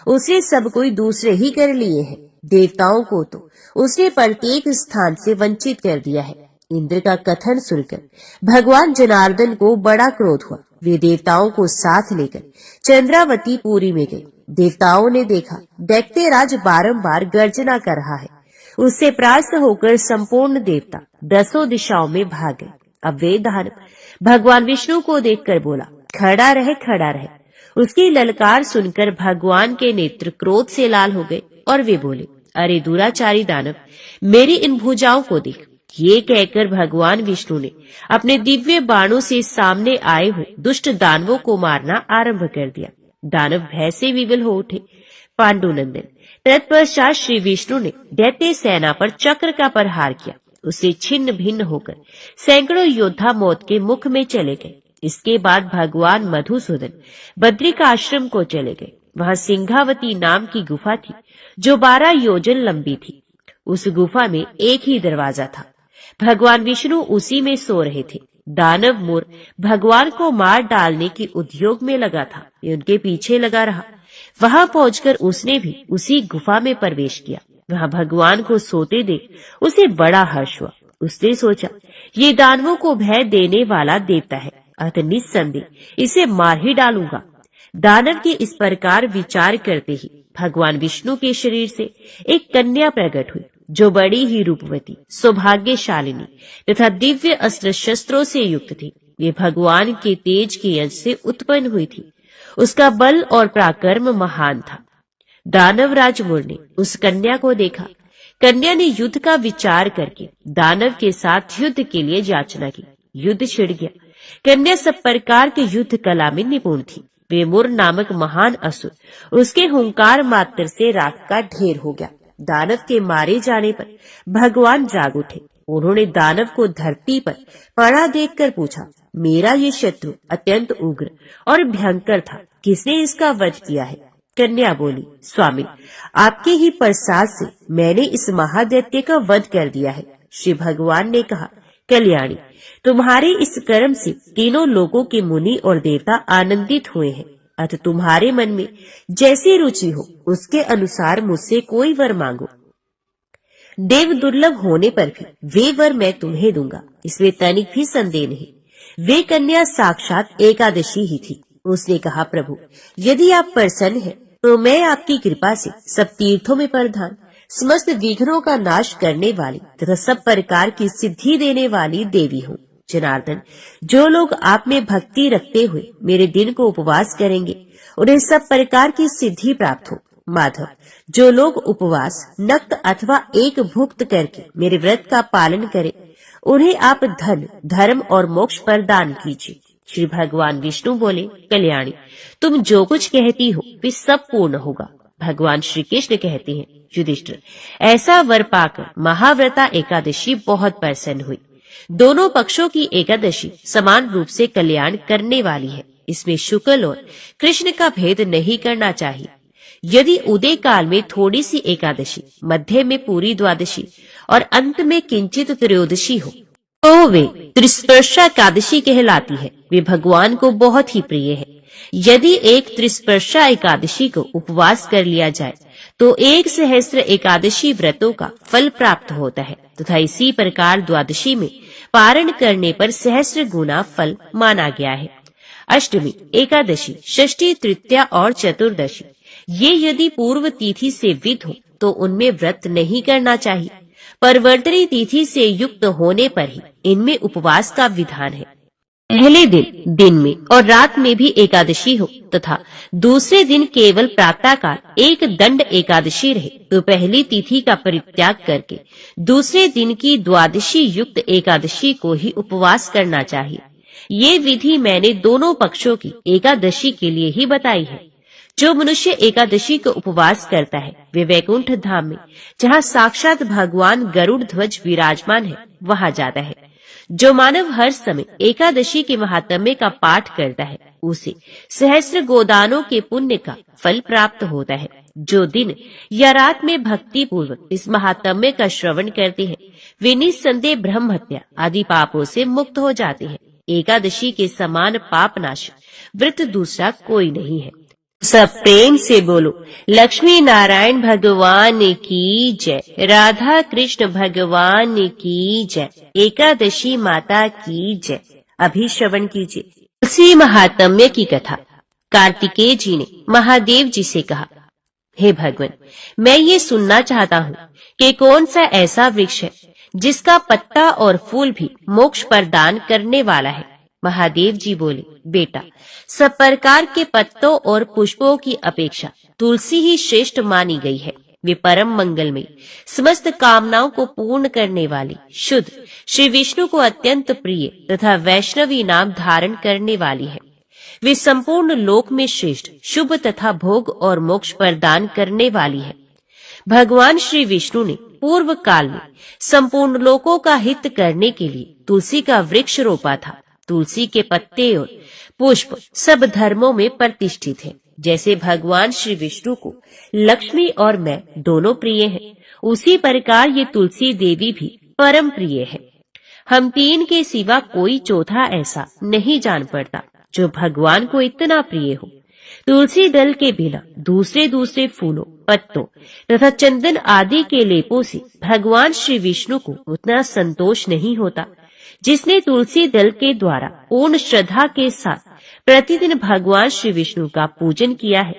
उसने सब कोई दूसरे ही कर लिए हैं। देवताओं को तो उसने प्रत्येक स्थान से वंचित कर दिया है। इंद्र का कथन सुनकर भगवान जनार्दन को बड़ा क्रोध हुआ। वे देवताओं को साथ लेकर चंद्रावती पुरी में गए। देवताओं ने देखा दैत्यराज बारंबार गर्जना कर रहा है। उससे परास्त होकर संपूर्ण देवता 10 दिशाओं में भाग गए। अब वे दानव भगवान विष्णु को देखकर बोला, खड़ा रहे, खड़ा रहे। उसकी ललकार सुनकर भगवान के नेत्र क्रोध से लाल हो गए और वे बोले, अरे दुराचारी दानव, मेरी इन भुजाओं को देख। ये कहकर भगवान विष्णु ने अपने दिव्य बाणों से सामने आए हुए दुष्ट दानवों को मारना आरंभ कर दिया। दानव भय से विवल हो उठे। पांडुनंदन, तत्पश्चात श्री विष्णु ने दैत्य सेना पर चक्र का प्रहार किया। उससे छिन्न भिन्न होकर सैकड़ों योद्धा मौत के मुख में चले गए। इसके बाद भगवान मधुसूदन बद्रिकाश्रम को चले गए। वहां सिंहावती नाम की गुफा थी, जो 12 योजन लंबी थी। उस गुफा में एक ही दरवाजा था। भगवान विष्णु उसी में सो रहे थे। दानव मुर भगवान को मार डालने के उद्योग में लगा था। ये उनके पीछे लगा रहा। वहां पहुंचकर उसने भी उसी गुफा में प्रवेश किया। वहां भगवान को सोते देख उसे बड़ा हर्ष हुआ। उसने सोचा, ये दानवों को भय देने वाला देवता है, अतः निस्संदेह इसे मार ही डालूंगा। दानव के इस प्रकार विचार करते ही भगवान विष्णु के शरीर से एक कन्या प्रकट हुई, जो बड़ी ही रूपवती, सौभाग्यशालिनी तथा दिव्य अस्त्र शस्त्रों से युक्त थी। ये भगवान के तेज के अंश से उत्पन्न हुई थी। उसका बल और पराक्रम महान था। दानवराज मुर ने उस कन्या को देखा। कन्या ने युद्ध का विचार करके दानव के साथ युद्ध के लिए याचना की। युद्ध छिड़ गया। कन्या सब प्रकार के युद्ध कला में निपुण थी। वे मुर नामक महान असुर, उसके हुंकार मात्र से राख का ढेर हो गया। दानव के मारे जाने पर भगवान जाग उठे। उन्होंने दानव को धरती पर पड़ा देखकर पूछा, मेरा ये शत्रु अत्यंत उग्र और भयंकर था, किसने इसका वध किया है? कन्या बोली, स्वामी, आपके ही प्रसाद से मैंने इस महादैत्य का वध कर दिया है। श्री भगवान ने कहा, कल्याणी, तुम्हारे इस कर्म से तीनों लोगों के मुनि और देवता आनंदित हुए हैं। अतः तुम्हारे मन में जैसी रुचि हो उसके अनुसार मुझसे कोई वर मांगो। देव दुर्लभ होने पर भी वे वर मैं तुम्हें दूंगा, इसमें तनिक भी संदेह नहीं। वे कन्या साक्षात एकादशी ही थी। उसने कहा, प्रभु, यदि आप प्रसन्न हैं तो मैं आपकी कृपा से सब तीर्थों में प्रधान, समस्त विघ्नों का नाश करने वाली तथा सब प्रकार की सिद्धि देने वाली देवी हूँ। जनार्दन, जो लोग आप में भक्ति रखते हुए मेरे दिन को उपवास करेंगे उन्हें सब प्रकार की सिद्धि प्राप्त हो। माधव, जो लोग उपवास नक्त अथवा एक भुक्त करके मेरे व्रत का पालन करें उन्हें आप धन, धर्म और मोक्ष प्रदान कीजिए। श्री भगवान विष्णु बोले, कल्याणी, तुम जो कुछ कहती हो वे सब पूर्ण होगा। भगवान श्री कृष्ण कहते हैं, युधिष्ठिर, ऐसा वर पाकर महाव्रता एकादशी बहुत प्रसन्न हुई। दोनों पक्षों की एकादशी समान रूप से कल्याण करने वाली है। इसमें शुक्ल और कृष्ण का भेद नहीं करना चाहिए। यदि उदय काल में थोड़ी सी एकादशी, मध्य में पूरी द्वादशी और अंत में किंचित त्रयोदशी हो तो वे त्रिस्पर्शा एकादशी कहलाती है। वे भगवान को बहुत ही प्रिय है। यदि एक त्रिस्पर्शा एकादशी को उपवास कर लिया जाए तो 1,000 एकादशी व्रतों का फल प्राप्त होता है तथा इसी प्रकार द्वादशी में पारण करने पर 1,000 गुना फल माना गया है। अष्टमी, एकादशी, षष्ठी, तृतीया और चतुर्दशी ये यदि पूर्व तिथि से विद हो तो उनमें व्रत नहीं करना चाहिए। परिवर्तनी तिथि से युक्त होने पर ही इनमें उपवास का विधान है। पहले दिन में और रात में भी एकादशी हो तथा दूसरे दिन केवल प्रातःकाल एक दंड एकादशी रहे तो पहली तिथि का परित्याग करके दूसरे दिन की द्वादशी युक्त एकादशी को ही उपवास करना चाहिए। ये विधि मैंने दोनों पक्षों की एकादशी के लिए ही बताई है। जो मनुष्य एकादशी को उपवास करता है वे वैकुंठ धाम में, जहाँ साक्षात भगवान गरुड़ ध्वज विराजमान है, वहाँ जाता है। जो मानव हर समय एकादशी के महात्म्य का पाठ करता है उसे 1,000 गोदानों के पुण्य का फल प्राप्त होता है। जो दिन या रात में भक्ति पूर्वक इस महात्म्य का श्रवण करते हैं वे निस्संदेह ब्रह्म हत्या आदि पापों से मुक्त हो जाते हैं। एकादशी के समान पाप नाश व्रत दूसरा कोई नहीं है। सब प्रेम से बोलो, लक्ष्मी नारायण भगवान की जय, राधा कृष्ण भगवान की जय, एकादशी माता की जय। अभी श्रवण कीजिए तुलसी महात्म्य की कथा। कार्तिकेय जी ने महादेव जी से कहा, हे भगवान, मैं ये सुनना चाहता हूँ कि कौन सा ऐसा वृक्ष है जिसका पत्ता और फूल भी मोक्ष प्रदान करने वाला है। महादेव जी बोले, बेटा, सब प्रकार के पत्तों और पुष्पों की अपेक्षा तुलसी ही श्रेष्ठ मानी गई है। वे परम मंगलमयी, समस्त कामनाओं को पूर्ण करने वाली, शुद्ध, श्री विष्णु को अत्यंत प्रिय तथा वैष्णवी नाम धारण करने वाली है। वे संपूर्ण लोक में श्रेष्ठ, शुभ तथा भोग और मोक्ष प्रदान करने वाली है। भगवान श्री विष्णु ने पूर्व काल में संपूर्ण लोकों का हित करने के लिए तुलसी का वृक्ष रोपा था। तुलसी के पत्ते और पुष्प सब धर्मों में प्रतिष्ठित हैं। जैसे भगवान श्री विष्णु को लक्ष्मी और मैं दोनों प्रिय हैं, उसी प्रकार ये तुलसी देवी भी परम प्रिय है। हम तीन के सिवा कोई चौथा ऐसा नहीं जान पड़ता जो भगवान को इतना प्रिय हो। तुलसी दल के बिना दूसरे फूलों, पत्तों तथा चंदन आदि के लेपों से भगवान श्री विष्णु को उतना संतोष नहीं होता। जिसने तुलसी दल के द्वारा पूर्ण श्रद्धा के साथ प्रतिदिन भगवान श्री विष्णु का पूजन किया है,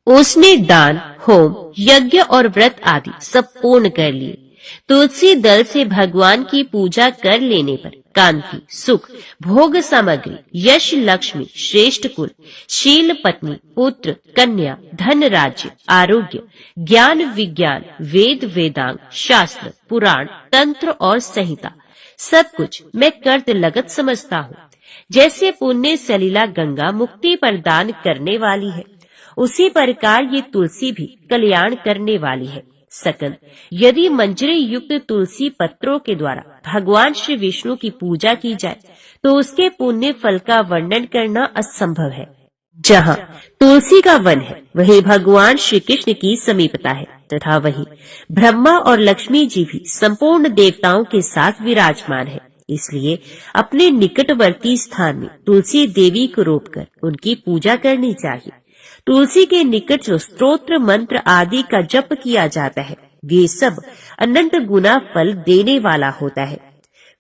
उसने दान, होम, यज्ञ और व्रत आदि सब पूर्ण कर लिए। तुलसी दल से भगवान की पूजा कर लेने पर कांति, सुख, भोग सामग्री, यश, लक्ष्मी, श्रेष्ठ कुल, शील, पत्नी, पुत्र, कन्या, धन, राज्य, आरोग्य, ज्ञान, विज्ञान, वेद, वेदांग, शास्त्र, पुराण, तंत्र और संहिता सब कुछ मैं कर्त लगत समझता हूँ। जैसे पुण्य सलीला गंगा मुक्ति प्रदान करने वाली है, उसी प्रकार ये तुलसी भी कल्याण करने वाली है। सकल, यदि मंजरी युक्त तुलसी पत्रों के द्वारा भगवान श्री विष्णु की पूजा की जाए तो उसके पुण्य फल का वर्णन करना असंभव है। जहाँ तुलसी का वन है वहीं भगवान श्री कृष्ण की समीपता है तथा वहीं ब्रह्मा और लक्ष्मी जी भी संपूर्ण देवताओं के साथ विराजमान है। इसलिए अपने निकटवर्ती स्थान में तुलसी देवी को रोपकर उनकी पूजा करनी चाहिए। तुलसी के निकट जो स्तोत्र मंत्र आदि का जप किया जाता है वे सब अनंत गुना फल देने वाला होता है।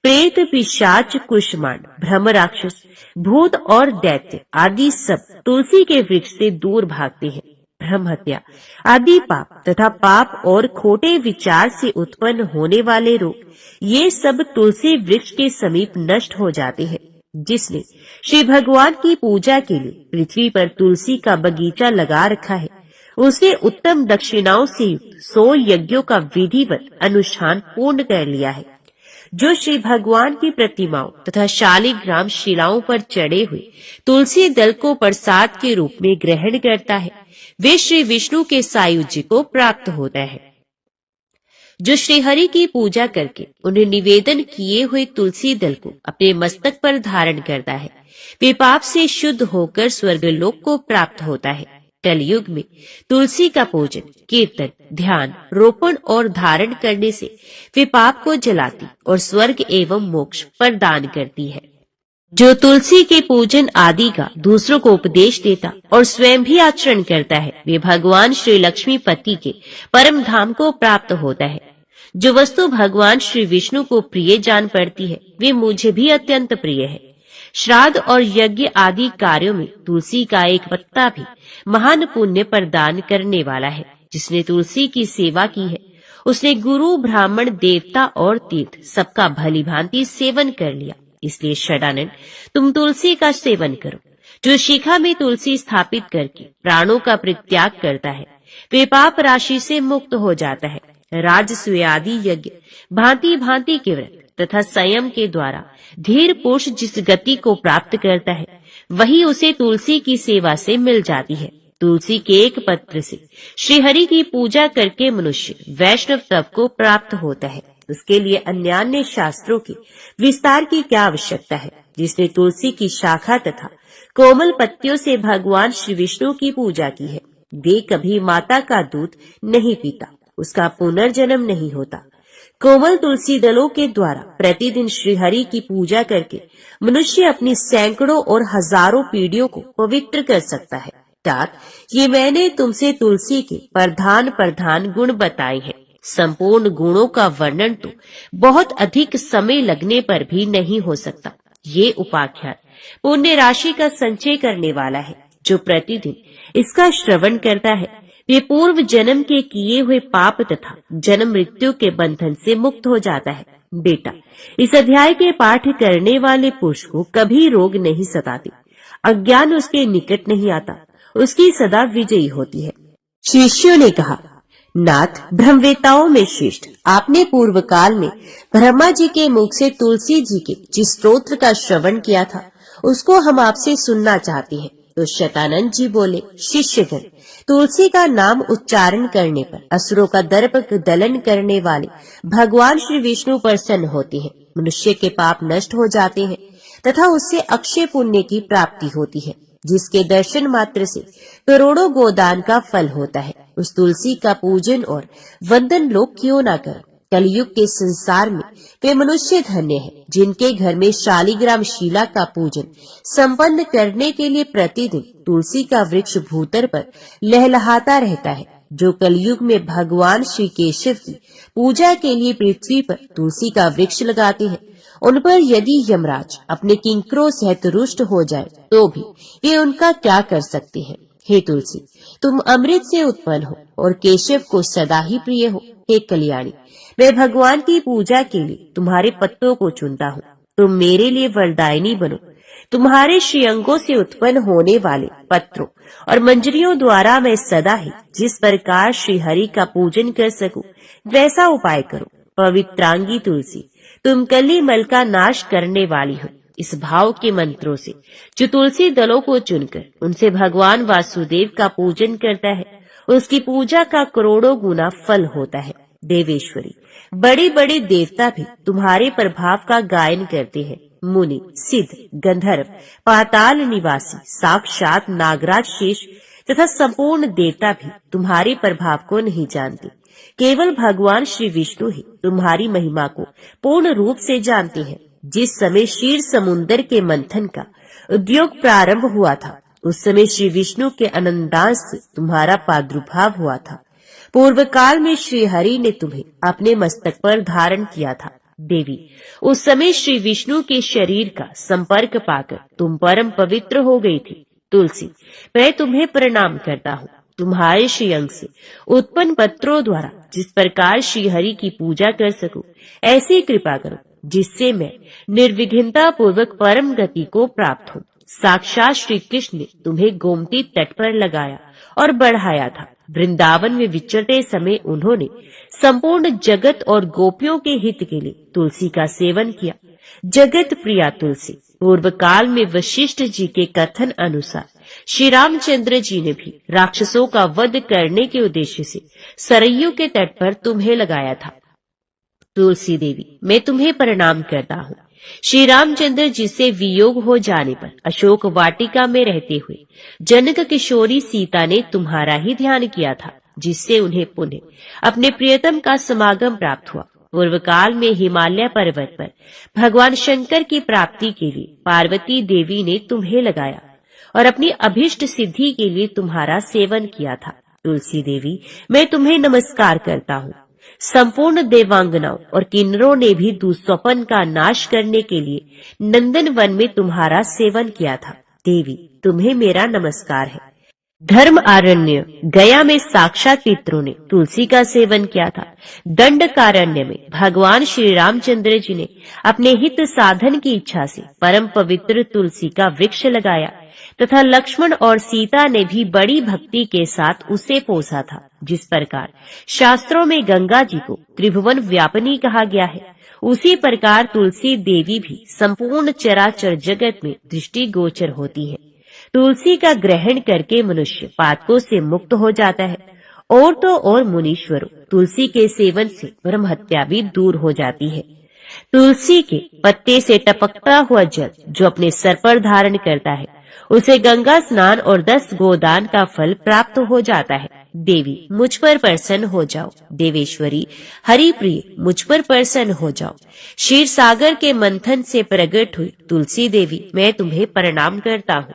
प्रेत, पिशाच, कुष्मांड, ब्रह्म, राक्षस, भूत और दैत्य आदि सब तुलसी के वृक्ष से दूर भागते हैं। ब्रह्म हत्या आदि पाप तथा पाप और खोटे विचार से उत्पन्न होने वाले रोग, ये सब तुलसी वृक्ष के समीप नष्ट हो जाते हैं। जिसने श्री भगवान की पूजा के लिए पृथ्वी पर तुलसी का बगीचा लगा रखा है, उसने उत्तम दक्षिणाओं से युक्त 100 यज्ञों का विधिवत अनुष्ठान पूर्ण कर लिया है। जो श्री भगवान की प्रतिमाओं तथा शालिग्राम शिलाओं पर चढ़े हुए तुलसी दल को प्रसाद के रूप में ग्रहण करता है, वे श्री विष्णु के सायुज्य को प्राप्त होता है। जो श्रीहरि की पूजा करके उन्हें निवेदन किए हुए तुलसी दल को अपने मस्तक पर धारण करता है, वे पाप से शुद्ध होकर स्वर्गलोक को प्राप्त होता है। कलयुग में तुलसी का पूजन, कीर्तन, ध्यान, रोपण और धारण करने से वे पाप को जलाती और स्वर्ग एवं मोक्ष प्रदान करती है। जो तुलसी के पूजन आदि का दूसरों को उपदेश देता और स्वयं भी आचरण करता है, वे भगवान श्री लक्ष्मीपति के परम धाम को प्राप्त होता है। जो वस्तु भगवान श्री विष्णु को प्रिय जान पड़ती है, वे मुझे भी अत्यंत प्रिय है। श्राद्ध और यज्ञ आदि कार्यों में तुलसी का एक पत्ता भी महान पुण्य प्रदान करने वाला है। जिसने तुलसी की सेवा की है, उसने गुरु, ब्राह्मण, देवता और तीर्थ सबका भली भांति सेवन कर लिया। इसलिए षडानन, तुम तुलसी का सेवन करो। जो शिखा में तुलसी स्थापित करके प्राणों का परित्याग करता है, वे पाप राशि से मुक्त हो जाता है। राजसूय आदि यज्ञ, भांति भांति के व्रत तथा संयम के द्वारा धीर पुरुष जिस गति को प्राप्त करता है, वही उसे तुलसी की सेवा से मिल जाती है। तुलसी के एक पत्र से श्रीहरि की पूजा करके मनुष्य वैष्णव तप को प्राप्त होता है। उसके लिए अन्यान्य शास्त्रों के विस्तार की क्या आवश्यकता है। जिसने तुलसी की शाखा तथा कोमल पत्तियों से भगवान श्री विष्णु की पूजा की है, वे कभी माता का दूध नहीं पीता, उसका पुनर्जन्म नहीं होता। कोमल तुलसी दलों के द्वारा प्रतिदिन श्रीहरि की पूजा करके मनुष्य अपनी सैकड़ों और हजारों पीढ़ियों को पवित्र कर सकता है। ये मैंने तुमसे तुलसी के प्रधान गुण बताए हैं। संपूर्ण गुणों का वर्णन तो बहुत अधिक समय लगने पर भी नहीं हो सकता। ये उपाख्यान पुण्य राशि का संचय करने वाला है। जो प्रतिदिन इसका श्रवण करता है, वे पूर्व जन्म के किए हुए पाप तथा जन्म मृत्यु के बंधन से मुक्त हो जाता है। बेटा, इस अध्याय के पाठ करने वाले पुरुष को कभी रोग नहीं सताते, अज्ञान उसके निकट नहीं आता, उसकी सदा विजयी होती है। शिष्यों ने कहा, नाथ, ब्रह्मवेताओं में श्रेष्ठ, आपने पूर्व काल में ब्रह्मा जी के मुख से तुलसी जी के जिस स्तोत्र का श्रवण किया था, उसको हम आपसे सुनना चाहते हैं। तो शतानंद जी बोले, शिष्यगण, तुलसी का नाम उच्चारण करने पर असुरों का दर्प दलन करने वाले भगवान श्री विष्णु प्रसन्न होते हैं। मनुष्य के पाप नष्ट हो जाते हैं तथा उससे अक्षय पुण्य की प्राप्ति होती है, जिसके दर्शन मात्र से करोड़ों गोदान का फल होता है। उस तुलसी का पूजन और वंदन लोग क्यों ना करें। कलयुग के संसार में वे मनुष्य धन्य हैं, जिनके घर में शालिग्राम शिला का पूजन संपन्न करने के लिए प्रतिदिन तुलसी का वृक्ष भूतर पर लहलहाता रहता है। जो कलयुग में भगवान श्री केशव की पूजा के लिए पृथ्वी पर तुलसी का वृक्ष लगाते हैं, उन पर यदि यमराज अपने किंकरों सहित रुष्ट हो जाए, तो भी वे उनका क्या कर सकते हैं। हे तुलसी, तुम अमृत से उत्पन्न हो और केशव को सदा ही प्रिय हो। हे कल्याणी, मैं भगवान की पूजा के लिए तुम्हारे पत्तों को चुनता हूँ। तुम मेरे लिए वरदायिनी बनो। तुम्हारे श्रीअंगों से उत्पन्न होने वाले पत्रों और मंजरियों द्वारा मैं सदा ही जिस प्रकार श्री हरि का पूजन कर सकूं, वैसा उपाय करो। पवित्रांगी तुलसी, तुम कलिमल का नाश करने वाली हो। इस भाव के मंत्रों से जो तुलसी दलों को चुनकर उनसे भगवान वासुदेव का पूजन करता है, उसकी पूजा का करोड़ों गुना फल होता है। देवेश्वरी, बड़े बड़े देवता भी तुम्हारे प्रभाव का गायन करते हैं। मुनि, सिद्ध, गंधर्व, पाताल निवासी, साक्षात नागराज शेष तथा संपूर्ण देवता भी तुम्हारे प्रभाव को नहीं जानते। केवल भगवान श्री विष्णु ही तुम्हारी महिमा को पूर्ण रूप से जानते हैं। जिस समय क्षीर समुन्दर के मंथन का उद्योग प्रारंभ हुआ था, उस समय श्री विष्णु के अनंतांश से तुम्हारा प्रादुर्भाव हुआ था। पूर्व काल में श्री हरि ने तुम्हें अपने मस्तक पर धारण किया था। देवी, उस समय श्री विष्णु के शरीर का संपर्क पाकर तुम परम पवित्र हो गई थी। तुलसी, मैं तुम्हें प्रणाम करता हूँ। तुम्हारे श्रीअंग से उत्पन्न पत्रों द्वारा जिस प्रकार श्री हरि की पूजा कर सकूं, ऐसी कृपा करो जिससे मैं निर्विघ्नता पूर्वक परम गति को प्राप्त हूँ। साक्षात श्री कृष्ण ने तुम्हें गोमती तट पर लगाया और बढ़ाया था। वृंदावन में विचरते समय उन्होंने संपूर्ण जगत और गोपियों के हित के लिए तुलसी का सेवन किया। जगत प्रिया तुलसी। पूर्व काल में वशिष्ठ जी के कथन अनुसार श्री रामचंद्र जी ने भी राक्षसों का वध करने के उद्देश्य से सरयू के तट पर तुम्हें लगाया था। तुलसी देवी, मैं तुम्हें प्रणाम करता हूँ। श्री रामचंद्र जी से वियोग हो जाने पर अशोक वाटिका में रहते हुए जनक किशोरी सीता ने तुम्हारा ही ध्यान किया था, जिससे उन्हें पुनः अपने प्रियतम का समागम प्राप्त हुआ। पूर्व काल में हिमालय पर्वत पर भगवान शंकर की प्राप्ति के लिए पार्वती देवी ने तुम्हें लगाया और अपनी अभिष्ट सिद्धि के लिए तुम्हारा सेवन किया था। तुलसी देवी, मैं तुम्हें नमस्कार करता हूँ। संपूर्ण देवांगनाओं और किन्नरों ने भी दुस्वप्न का नाश करने के लिए नंदन वन में तुम्हारा सेवन किया था। देवी, तुम्हें मेरा नमस्कार है। धर्म आरण्य गया में साक्षात पितरों ने तुलसी का सेवन किया था। दंडकारण्य में भगवान श्री रामचंद्र जी ने अपने हित साधन की इच्छा से परम पवित्र तुलसी का वृक्ष लगाया तथा लक्ष्मण और सीता ने भी बड़ी भक्ति के साथ उसे पोसा था। जिस प्रकार शास्त्रों में गंगा जी को त्रिभुवन व्यापिनी कहा गया है, उसी प्रकार तुलसी देवी भी संपूर्ण चराचर जगत में दृष्टिगोचर होती है। तुलसी का ग्रहण करके मनुष्य पातकों से मुक्त हो जाता है। और तो और मुनीश्वरों, तुलसी के सेवन से ब्रह्म हत्या भी दूर हो जाती है। तुलसी के पत्ते से टपकता हुआ जल जो अपने सर पर धारण करता है, उसे गंगा स्नान और 10 गोदान का फल प्राप्त हो जाता है। देवी, मुझ पर प्रसन्न हो जाओ। देवेश्वरी, हरि प्रिय, मुझ पर प्रसन्न हो जाओ। क्षीर सागर के मंथन से प्रकट हुई तुलसी देवी, मैं तुम्हें प्रणाम करता हूँ।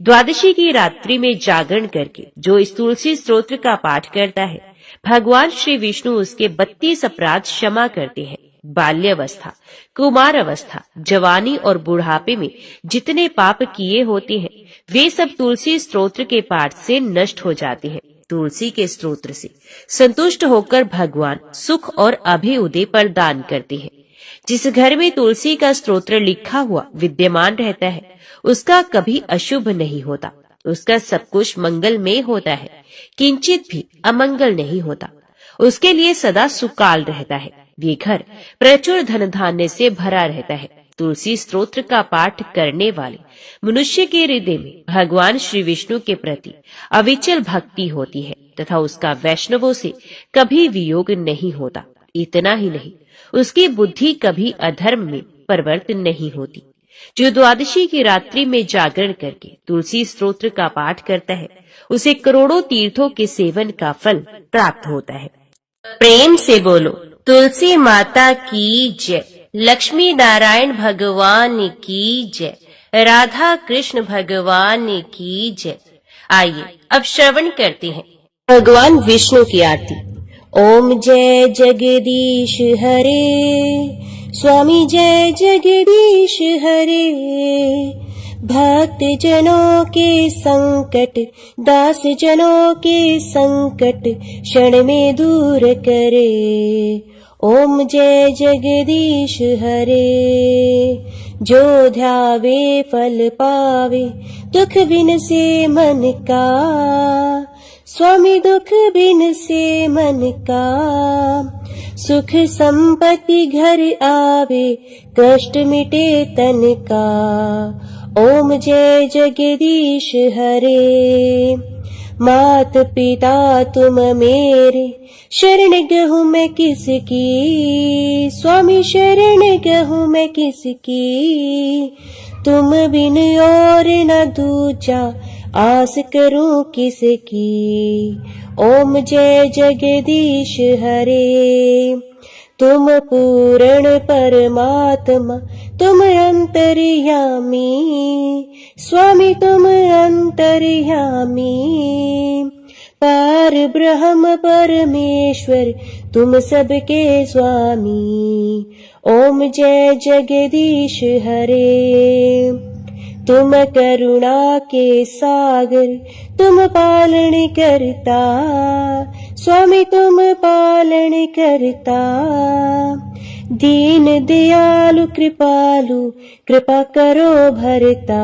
द्वादशी की रात्रि में जागरण करके जो इस तुलसी स्तोत्र का पाठ करता है, भगवान श्री विष्णु उसके 32 अपराध क्षमा करते हैं। बाल्यावस्था, कुमार अवस्था, जवानी और बुढ़ापे में जितने पाप किए होते हैं, वे सब तुलसी स्तोत्र के पाठ से नष्ट हो जाते हैं। तुलसी के स्तोत्र से संतुष्ट होकर भगवान सुख और अभ्युदय प्रदान करते हैं। जिस घर में तुलसी का स्तोत्र लिखा हुआ विद्यमान रहता है, उसका कभी अशुभ नहीं होता। उसका सब कुछ मंगलमय होता है, किंचित भी अमंगल नहीं होता। उसके लिए सदा सुकाल रहता है। वे घर प्रचुर धन धान्य से भरा रहता है। तुलसी स्तोत्र का पाठ करने वाले मनुष्य के हृदय में भगवान श्री विष्णु के प्रति अविचल भक्ति होती है तथा उसका वैष्णवों से कभी वियोग नहीं होता। इतना ही नहीं, उसकी बुद्धि कभी अधर्म में परिवर्तन नहीं होती। जो द्वादशी की रात्रि में जागरण करके तुलसी स्तोत्र का पाठ करता है, उसे करोड़ों तीर्थों के सेवन का फल प्राप्त होता है। प्रेम से बोलो, तुलसी माता की जय। लक्ष्मी नारायण भगवान की जय। राधा कृष्ण भगवान की जय। आइए अब श्रवण करते हैं भगवान विष्णु की आरती। ओम जय जगदीश हरे, स्वामी जय जगदीश हरे। भक्त जनों के संकट, दास जनों के संकट क्षण में दूर करे। ओम जय जगदीश हरे। जो ध्यावे फल पावे, दुख बिन से मन का। स्वामी दुख बिन से मन का। सुख संपत्ति घर आवे, कष्ट मिटे तन का। ओम जय जगदीश हरे। मात पिता तुम मेरे, शरण गहूँ मैं किसकी। स्वामी शरण गहूँ मैं किसकी। तुम बिन और न दूजा, आस करूं किसकी। ओम जय जगदीश हरे। तुम पूर्ण परमात्मा, तुम अंतर्यामी। स्वामी तुम अंतर्यामी। पार ब्रह्म परमेश्वर, तुम सबके स्वामी। ओम जय जगदीश हरे। तुम करुणा के सागर, तुम पालन करता, स्वामी तुम पालन करता। दीन दयालु कृपालु, कृपा करो भरता।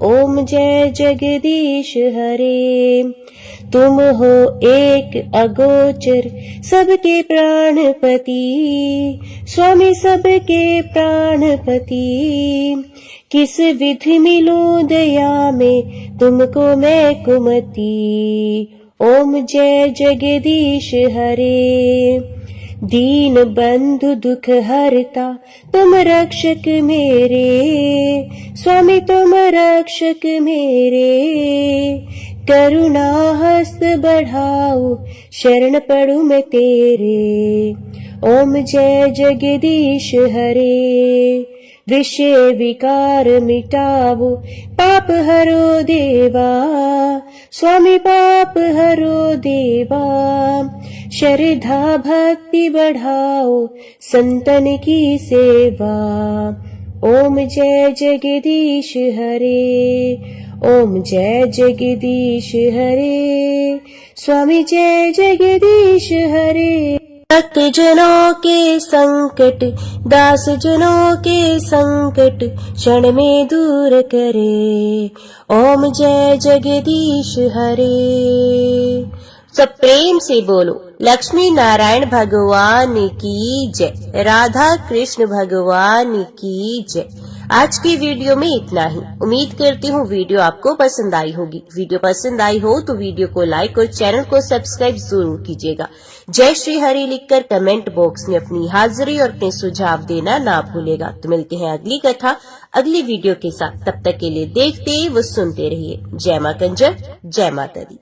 ओम जय जगदीश हरे। तुम हो एक अगोचर, सबके प्राणपति, स्वामी सबके प्राणपति। किस विधि मिलूं दया में, तुमको मैं कुमति। ओम जय जगदीश हरे। दीन बंधु दुख हरता, तुम रक्षक मेरे, स्वामी तुम रक्षक मेरे। करुणा हस्त बढ़ाओ, शरण पड़ू मैं तेरे। ओम जय जगदीश हरे। विषय विकार मिटावो, पाप हरो देवा, स्वामी पाप हरो देवा। श्रद्धा भक्ति बढ़ाओ, संतन की सेवा। ओम जय जगदीश हरे। ओम जय जगदीश हरे। स्वामी जय जगदीश हरे। भक्त जनों के संकट, दास जनों के संकट, क्षण में दूर करे। ओम जय जगदीश हरे। सब प्रेम से बोलो लक्ष्मी नारायण भगवान की जय, राधा कृष्ण भगवान की जय। आज की वीडियो में इतना ही। उम्मीद करती हूँ वीडियो आपको पसंद आई होगी। वीडियो पसंद आई हो तो वीडियो को लाइक और चैनल को सब्सक्राइब जरूर कीजिएगा। जय श्री हरि लिखकर कमेंट बॉक्स में अपनी हाजिरी और अपने सुझाव देना ना भूलेगा। तो मिलते हैं अगली कथा अगली वीडियो के साथ। तब तक के लिए देखते व सुनते रहिए। जय मां कंजर, जय माता दी।